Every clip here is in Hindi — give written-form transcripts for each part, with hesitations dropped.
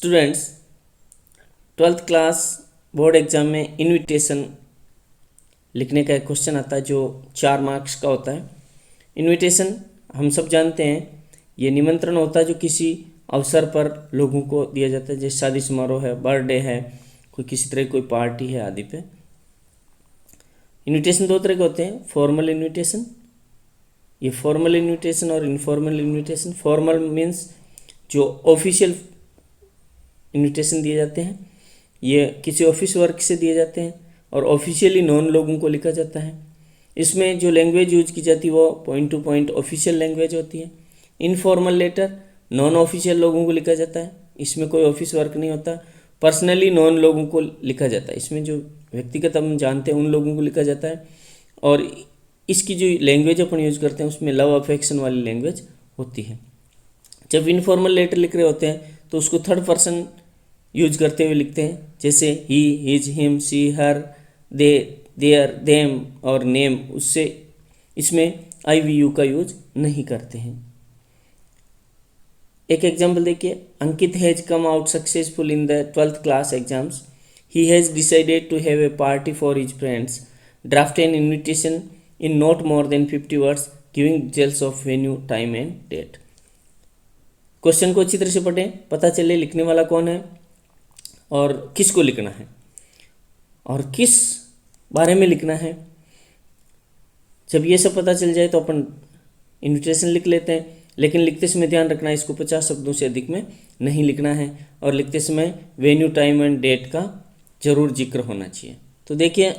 Students, 12th class board exam में इनविटेशन लिखने का एक क्वेश्चन आता है जो 4 मार्क्स का होता है। इनविटेशन हम सब जानते हैं, ये निमंत्रण होता है जो किसी अवसर पर लोगों को दिया जाता है, जैसे शादी समारोह है, बर्थडे है, कोई किसी तरह की कोई पार्टी है आदि पे। इनविटेशन 2 तरह के होते हैं, फॉर्मल इनविटेशन, ये फॉर्मल इनविटेशन और इनफॉर्मल इनविटेशन। फॉर्मल मीन्स जो ऑफिशियल इनविटेशन दिए जाते हैं, ये किसी ऑफिस वर्क से दिए जाते हैं और ऑफिशियली नॉन लोगों को लिखा जाता है। इसमें जो लैंग्वेज यूज की जाती है वो point two point official language होती है। इनफॉर्मल लेटर नॉन ऑफिशियल लोगों को लिखा जाता है, इसमें कोई ऑफिस वर्क नहीं होता, पर्सनली नॉन लोगों को लिखा जाता है, इसमें जो व्यक्तिगत हम जानते हैं उन लोगों को लिखा जाता है। और इसकी जो लैंग्वेज अपन यूज करते हैं उसमें लव अफेक्शन वाली लैंग्वेज होती है। जब इनफॉर्मल लेटर लिख रहे होते हैं तो उसको थर्ड पर्सन यूज करते हुए लिखते हैं, जैसे he, his, him, she, her, they, there, them और नेम। उससे इसमें IVU का यूज नहीं करते हैं। एक एग्जाम्पल देखिए, Ankit has come out successful in the 12th class exams. He has decided to have a party for his friends. Draft an invitation in not more than 50 words giving details of venue, time and date. Question को अच्छी तरह से पढ़ें, पता चले लिखने वाला कौन है और किसको लिखना है और किस बारे में लिखना है। जब ये सब पता चल जाए तो अपन इन्विटेशन लिख लेते हैं, लेकिन लिखते समय ध्यान रखना है इसको 50 शब्दों से अधिक में नहीं लिखना है और लिखते समय वेन्यू, टाइम एंड डेट का जरूर जिक्र होना चाहिए। तो देखिए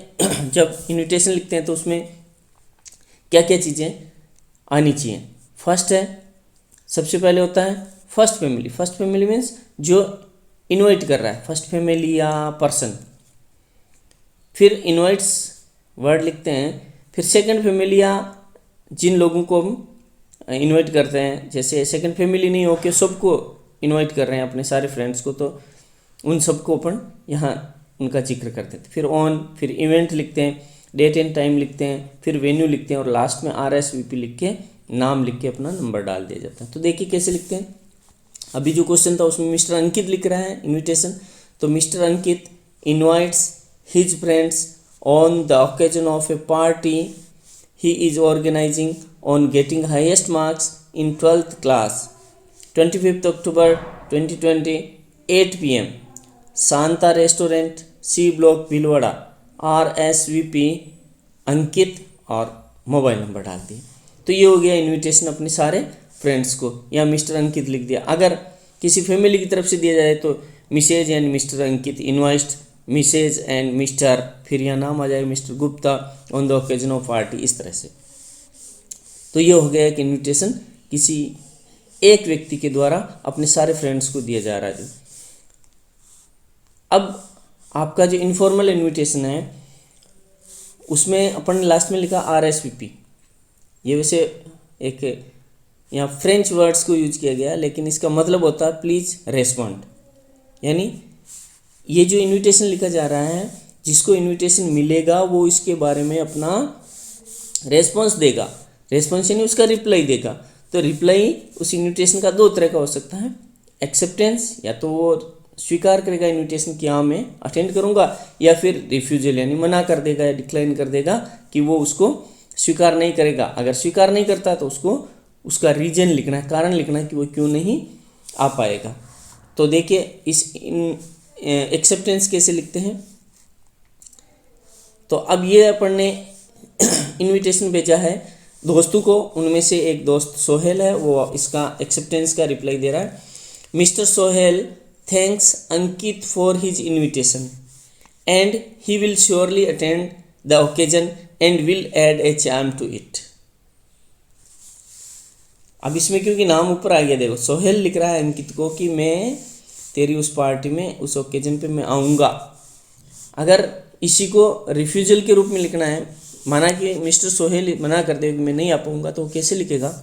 जब इन्विटेशन लिखते हैं तो उसमें क्या क्या चीज़ें आनी चाहिए। फर्स्ट है, सबसे पहले होता है first family. First family means जो इनवाइट कर रहा है, फर्स्ट फैमिली या पर्सन। फिर इनवाइट्स वर्ड लिखते हैं। फिर सेकंड फैमिली या जिन लोगों को हम इनवाइट करते हैं, जैसे सेकंड फैमिली नहीं हो के सबको इनवाइट कर रहे हैं अपने सारे फ्रेंड्स को, तो उन सबको अपन यहाँ उनका जिक्र करते हैं। फिर ऑन, फिर इवेंट लिखते हैं, डेट एंड टाइम लिखते हैं, फिर वेन्यू लिखते हैं और लास्ट में RSVP लिख के नाम लिख के अपना नंबर डाल दिया जाता है। तो देखिए कैसे लिखते हैं। अभी जो क्वेश्चन था उसमें मिस्टर अंकित लिख रहा है इनविटेशन, तो mister Ankit invites his friends on the occasion of a party he is organising on getting highest marks in 12th class 25 October 2020 8 PM Shanta restaurant, C block, Bhilwara. RSVP Ankit और मोबाइल नंबर डाल दिए। तो ये हो गया इनविटेशन अपने सारे फ्रेंड्स को, या मिस्टर अंकित लिख दिया। अगर किसी फैमिली की तरफ से दिया जाए तो Mrs and Mr Ankit invited Mrs and Mr, फिर यहाँ नाम आ जाएगा Mr Gupta on the occasion of party, इस तरह से। तो ये हो गया कि इनविटेशन किसी एक व्यक्ति के द्वारा अपने सारे फ्रेंड्स को दिया जा रहा है। अब आपका जो इनफॉर्मल इनविटेशन है उसमें अपन लास्ट में लिखा RSVP। ये वैसे एक यहाँ फ्रेंच वर्ड्स को यूज किया गया, लेकिन इसका मतलब होता है प्लीज़ रेस्पॉन्ड। यानी ये जो इनविटेशन लिखा जा रहा है, जिसको इनविटेशन मिलेगा वो इसके बारे में अपना रेस्पॉन्स देगा। रेस्पॉन्स यानी उसका रिप्लाई देगा। तो रिप्लाई उस इनविटेशन का 2 तरह का हो सकता है। एक्सेप्टेंस, या तो वो स्वीकार करेगा इनविटेशन कि हाँ मैं अटेंड करूँगा, या फिर रिफ्यूजल यानी मना कर देगा या डिक्लाइन कर देगा कि वो उसको स्वीकार नहीं करेगा। अगर स्वीकार नहीं करता तो उसको उसका रीजन लिखना है, कारण लिखना है कि वो क्यों नहीं आ पाएगा। तो देखिए इस एक्सेप्टेंस कैसे लिखते हैं। तो अब ये अपन ने इनविटेशन भेजा है दोस्तों को, उनमें से एक दोस्त सोहेल है, वो इसका एक्सेप्टेंस का रिप्लाई दे रहा है। Mister Sohail thanks Ankit for his invitation and he will surely attend the occasion and will add a charm to it. अब इसमें क्योंकि नाम ऊपर आ गया, देखो सोहेल लिख रहा है अंकित को कि मैं तेरी उस पार्टी में, उस ओकेजन पे मैं आऊँगा। अगर इसी को रिफ्यूजल के रूप में लिखना है, माना कि मिस्टर सोहेल मना कर दे कि मैं नहीं आ पाऊँगा, तो कैसे लिखेगा।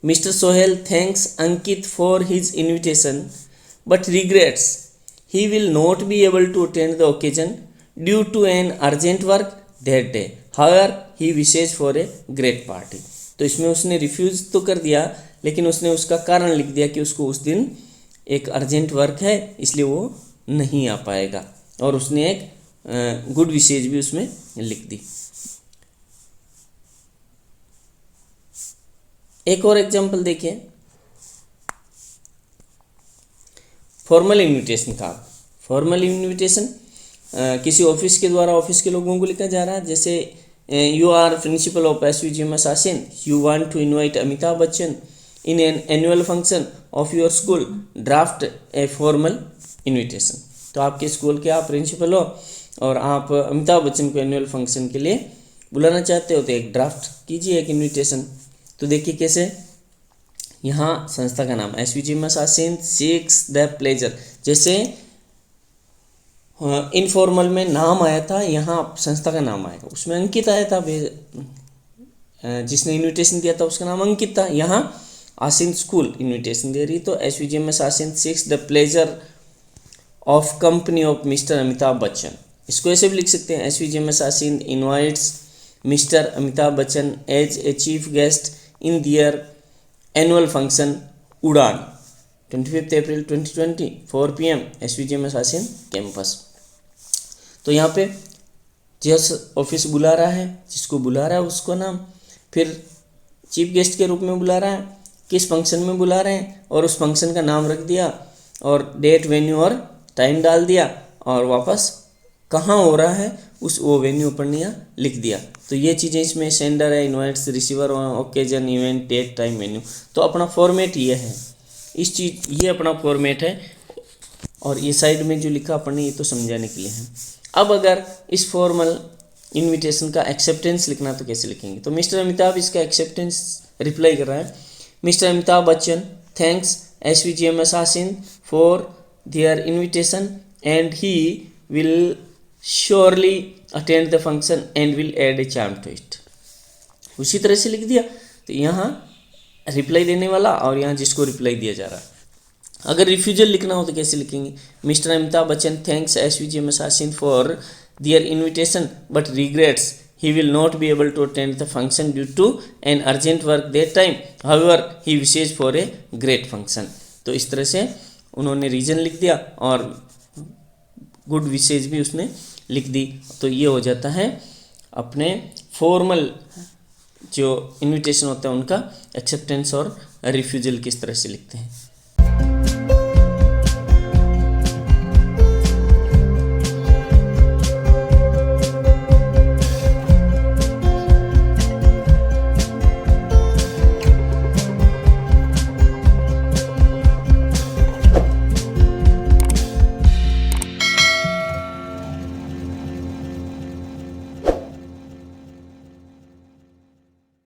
Mister Sohail thanks Ankit for his invitation but regrets he will not be able to attend the occasion due to an urgent work that day, however he wishes for a great party. तो इसमें उसने रिफ्यूज़ तो कर दिया, लेकिन उसने उसका कारण लिख दिया कि उसको उस दिन एक अर्जेंट वर्क है इसलिए वो नहीं आ पाएगा, और उसने एक गुड विशेज भी उसमें लिख दी। एक और एग्जांपल देखिए, formal invitation card. Formal invitation किसी ऑफिस के द्वारा ऑफिस के लोगों को लिखा जा रहा है, जैसे you are principal of SVGMS Asin, you want to invite Amitabh Bachchan in an annual function of your school, draft a formal invitation. तो आपके स्कूल के आप प्रिंसिपल हो और आप अमिताभ बच्चन को एनुअल फंक्शन के लिए बुलाना चाहते हो, तो एक ड्राफ्ट कीजिए एक इन्विटेशन। तो देखिए कैसे, यहाँ संस्था का नाम SVGMS Asin seeks the pleasure, जैसे इनफॉर्मल में नाम आया था, यहाँ संस्था का नाम आएगा। उसमें अंकित आया था, जिसने इन्विटेशन दिया था उसका नाम अंकित था। यहाँ आसिन स्कूल इन्विटेशन दे रही, तो SVGMS Asin seeks the pleasure of company of mister Amitabh Bachchan. इसको ऐसे भी लिख सकते हैं, SVGMS Asin invites mister Amitabh Bachchan as a chief guest in their annual function Udaan 25 April 2020 4 PM SVGMS Asin campus. तो यहाँ पे जिस ऑफिस बुला रहा है, जिसको बुला रहा है उसको नाम, फिर चीफ गेस्ट के रूप में बुला रहा है, किस फंक्शन में बुला रहे हैं और उस फंक्शन का नाम रख दिया और डेट वेन्यू और टाइम डाल दिया, और वापस कहाँ हो रहा है उस वो वेन्यू पर लिख दिया। तो ये चीज़ें इसमें सेंडर है, invites, receiver, occasion, event, date, time, venue. तो अपना फॉर्मेट ये है, इस चीज़ ये अपना फॉर्मेट है, और ये साइड में जो लिखा अपन ने ये तो समझाने के लिए है। अब अगर इस फॉर्मल इन्विटेशन का एक्सेप्टेंस लिखना तो कैसे लिखेंगे, तो मिस्टर अमिताभ इसका एक्सेप्टेंस रिप्लाई कर रहा है, mister Amitabh Bachchan thanks SVGMS Asin for their invitation and he will surely attend the function and will add a charm to it. उसी तरह से लिख दिया। तो यहाँ रिप्लाई देने वाला और यहाँ जिसको रिप्लाई दिया जा रहा है। अगर रिफ्यूजल लिखना हो तो कैसे लिखेंगे, mister Amitabh Bachchan thanks SVGMS Asin for their invitation but regrets he will not be able to attend the function due to an urgent work that time, however he wishes for a great function। तो इस तरह से उन्होंने रीज़न लिख दिया और गुड विशेज भी उसने लिख दी। तो ये हो जाता है अपने फॉर्मल जो इन्विटेशन होता है उनका एक्सेप्टेंस और रिफ्यूजल किस तरह से लिखते हैं।